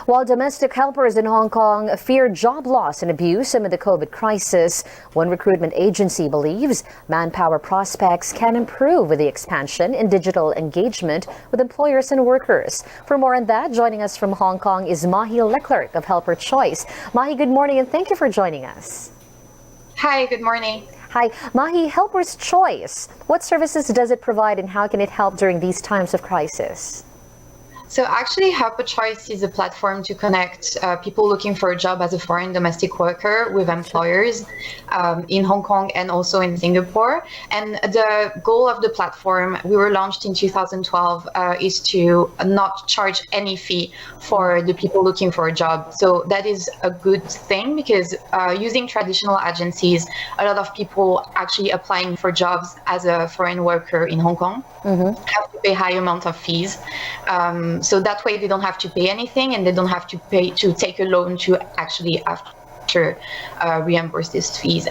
While domestic helpers in Hong Kong fear job loss and abuse amid the COVID crisis, one recruitment agency believes manpower prospects can improve with the expansion in digital engagement with employers and workers. For more on that, joining us from Hong Kong is Mahi Leclerc of HelperChoice. Mahi, good morning and thank you for joining us. Hi, good morning. Hi, Mahi, HelperChoice. What services does it provide and how can it help during these times of crisis? So actually, HelperChoice is a platform to connect people looking for a job as a foreign domestic worker with employers in Hong Kong and also in Singapore. And the goal of the platform, we were launched in 2012, is to not charge any fee for the people looking for a job. So that is a good thing because using traditional agencies, a lot of people actually applying for jobs as a foreign worker in Hong Kong have to pay high amount of fees. So that way they don't have to pay anything and they don't have to pay to take a loan to actually after reimburse these fees.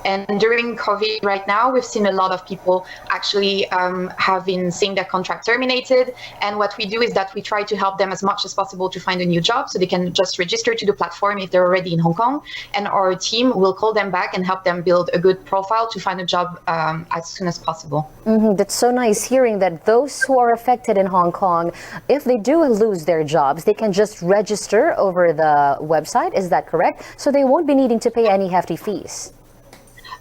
And during COVID right now, we've seen a lot of people actually have been seeing their contract terminated. And what we do is that we try to help them as much as possible to find a new job so they can just register to the platform if they're already in Hong Kong. And our team will call them back and help them build a good profile to find a job as soon as possible. That's so nice hearing that those who are affected in Hong Kong, if they do lose their jobs, they can just register over the website. Is that correct? So they won't be needing to pay any hefty fees.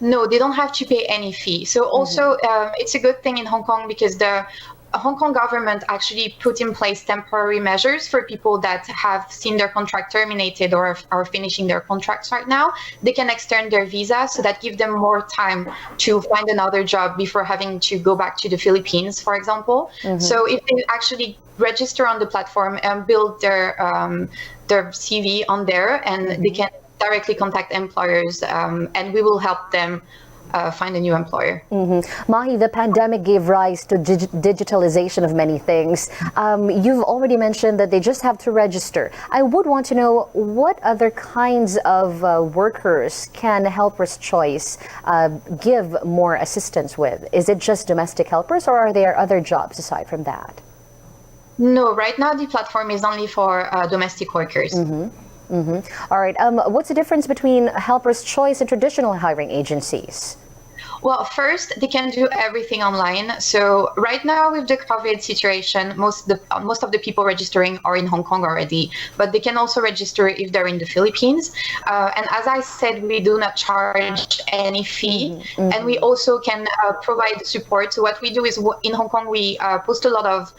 No, they don't have to pay any fee. So also, it's a good thing in Hong Kong because the Hong Kong government actually put in place temporary measures for people that have seen their contract terminated or are finishing their contracts right now. They can extend their visa, so that gives them more time to find another job before having to go back to the Philippines, for example. So if they actually register on the platform and build their CV on there, and they can directly contact employers, and we will help them find a new employer. Mahi, the pandemic gave rise to digitalization of many things. You've already mentioned that they just have to register. I would want to know what other kinds of workers can HelperChoice give more assistance with? Is it just domestic helpers or are there other jobs aside from that? No, right now the platform is only for domestic workers. All right. What's the difference between HelperChoice and traditional hiring agencies? Well, first, they can do everything online. So right now with the COVID situation, most of the people registering are in Hong Kong already, but they can also register if they're in the Philippines. And as I said, we do not charge any fee, and we also can provide support. So what we do is in Hong Kong, we post a lot of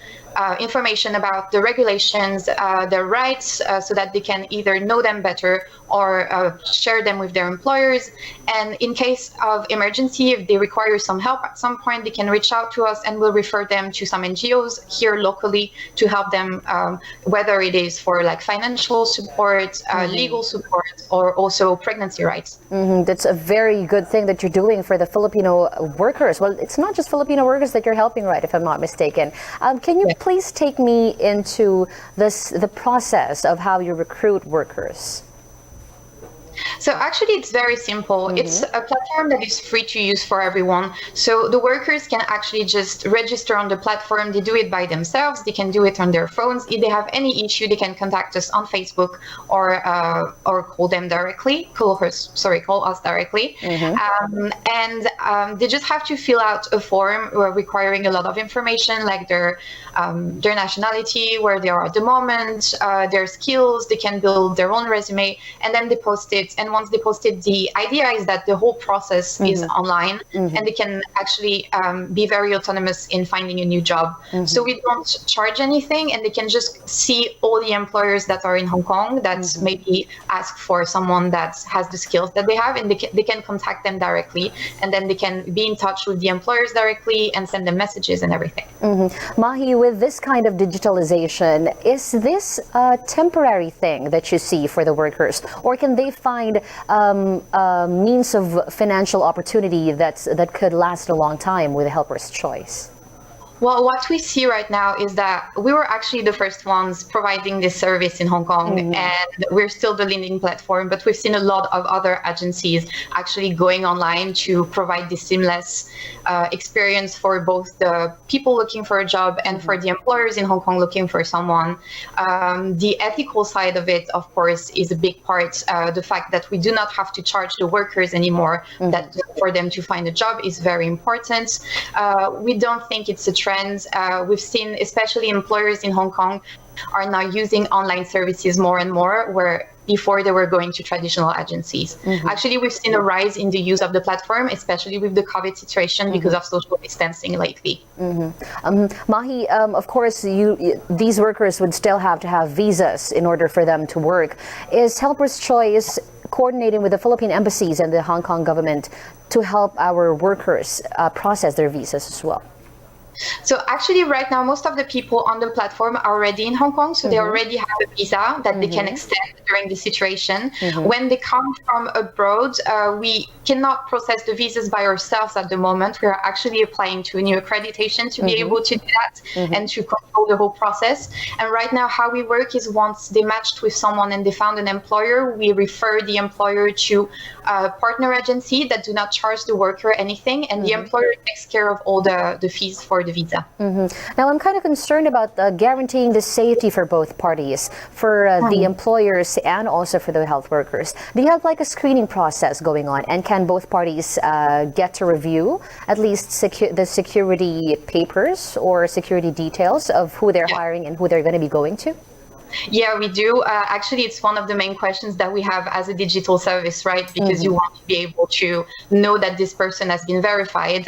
information about the regulations, their rights, so that they can either know them better or share them with their employers. And in case of emergency, if they require some help at some point, they can reach out to us and we'll refer them to some NGOs here locally to help them, whether it is for like financial support, legal support, or also pregnancy rights. That's a very good thing that you're doing for the Filipino workers. Well, it's not just Filipino workers that you're helping, right, if I'm not mistaken. Can you please take me into the process of how you recruit workers? So actually, it's very simple. It's a platform that is free to use for everyone. So the workers can actually just register on the platform. They do it by themselves. They can do it on their phones. If they have any issue, they can contact us on Facebook or call them directly. Call us directly. And they just have to fill out a form requiring a lot of information, like their nationality, where they are at the moment, their skills. They can build their own resume, and then they post it. And once they post it, the idea is that the whole process is online, and they can actually be very autonomous in finding a new job. So we don't charge anything, and they can just see all the employers that are in Hong Kong that maybe ask for someone that has the skills that they have, and they can contact them directly, and then they can be in touch with the employers directly and send them messages and everything. Mahi, with this kind of digitalization, is this a temporary thing that you see for the workers, or can they find means of financial opportunity that could last a long time with HelperChoice? Well, what we see right now is that we were actually the first ones providing this service in Hong Kong, and we're still the leading platform, but we've seen a lot of other agencies actually going online to provide this seamless experience for both the people looking for a job and for the employers in Hong Kong looking for someone. The ethical side of it, of course, is a big part. The fact that we do not have to charge the workers anymore, that for them to find a job is very important. We don't think it's a trend. We've seen, especially employers in Hong Kong, are now using online services more and more, where before they were going to traditional agencies. Actually, we've seen a rise in the use of the platform, especially with the COVID situation because of social distancing lately. Mahi, of course, these workers would still have to have visas in order for them to work. Is Helper's Choice coordinating with the Philippine embassies and the Hong Kong government to help our workers process their visas as well? So actually right now, most of the people on the platform are already in Hong Kong, so they already have a visa that they can extend during the situation. When they come from abroad, we cannot process the visas by ourselves at the moment. We are actually applying to a new accreditation to be able to do that and to control the whole process. And right now, how we work is once they matched with someone and they found an employer, we refer the employer to a partner agency that do not charge the worker anything, and the employer takes care of all the fees for the visa. Now, I'm kind of concerned about guaranteeing the safety for both parties, for the employers and also for the health workers. Do you have like a screening process going on, and can both parties get to review at least the security papers or security details of who they're hiring and who they're going to be going to? Yeah, we do. Actually, it's one of the main questions that we have as a digital service, right? Because you want to be able to know that this person has been verified.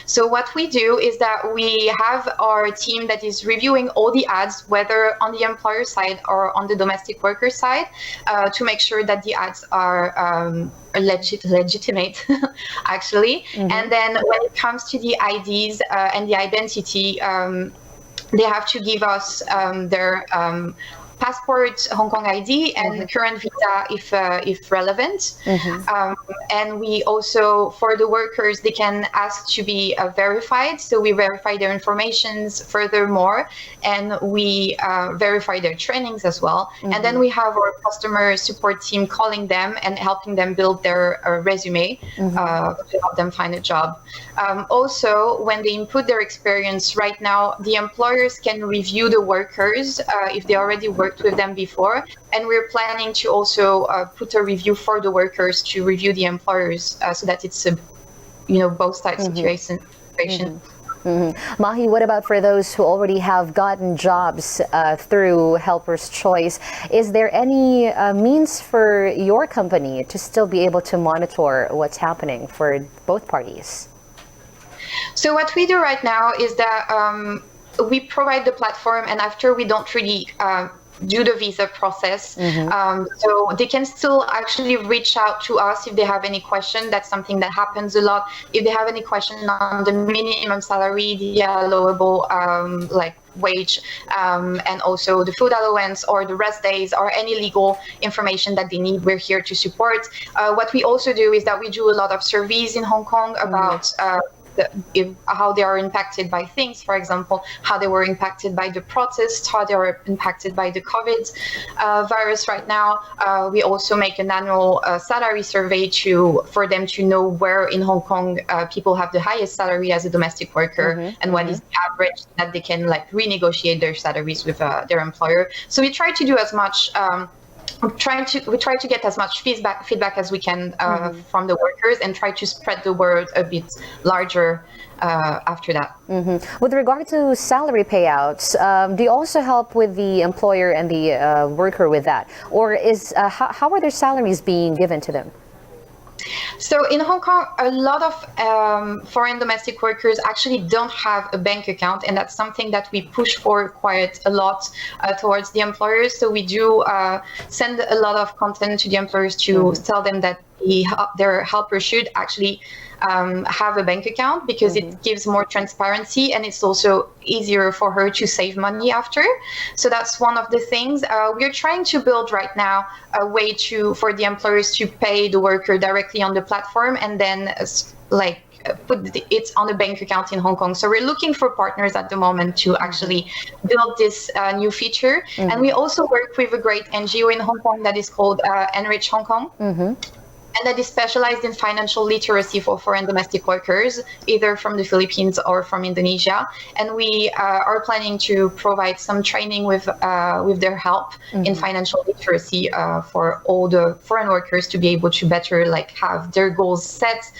So what we do is that we have our team that is reviewing all the ads, whether on the employer side or on the domestic worker side, to make sure that the ads are legitimate, actually. And then when it comes to the IDs and the identity, they have to give us their passport, Hong Kong ID, and the current visa if relevant. And we also, for the workers, they can ask to be verified. So we verify their informations furthermore, and we verify their trainings as well. And then we have our customer support team calling them and helping them build their resume to help them find a job. Also, when they input their experience, right now, the employers can review the workers if they already worked with them before. And we're planning to also put a review for the workers to review the employers so that it's a, both sides situation. Mahi, what about for those who already have gotten jobs through Helper's Choice? Is there any means for your company to still be able to monitor what's happening for both parties? So what we do right now is that we provide the platform, and after we don't really do the visa process. So they can still actually reach out to us if they have any question. That's something that happens a lot. If they have any question on the minimum salary, the allowable wage, and also the food allowance or the rest days or any legal information that they need, we're here to support. What we also do is that we do a lot of surveys in Hong Kong about how they are impacted by things, for example, how they were impacted by the protests, how they were impacted by the COVID virus right now. We also make an annual salary survey for them to know where in Hong Kong people have the highest salary as a domestic worker and what is the average that they can renegotiate their salaries with their employer. So we try to do as much we try to get as much feedback as we can from the workers and try to spread the word a bit larger after that. With regard to salary payouts, do you also help with the employer and the worker with that? Or how are their salaries being given to them? So in Hong Kong, a lot of foreign domestic workers actually don't have a bank account, and that's something that we push for quite a lot towards the employers. So we do send a lot of content to the employers to tell them that their helper should actually have a bank account, because it gives more transparency and it's also easier for her to save money after. So that's one of the things. We're trying to build right now a way for the employers to pay the worker directly on the platform, and then it on a bank account in Hong Kong. So we're looking for partners at the moment to actually build this new feature. And we also work with a great NGO in Hong Kong that is called Enrich Hong Kong. And that is specialized in financial literacy for foreign domestic workers, either from the Philippines or from Indonesia. And we are planning to provide some training with their help in financial literacy for all the foreign workers to be able to better have their goals set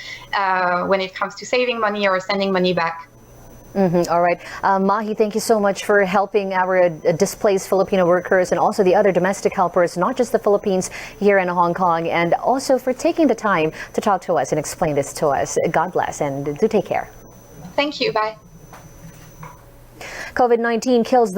when it comes to saving money or sending money back. All right. Mahi, thank you so much for helping our displaced Filipino workers and also the other domestic helpers, not just the Philippines, here in Hong Kong, and also for taking the time to talk to us and explain this to us. God bless, and do take care. Thank you. Bye. COVID-19 kills the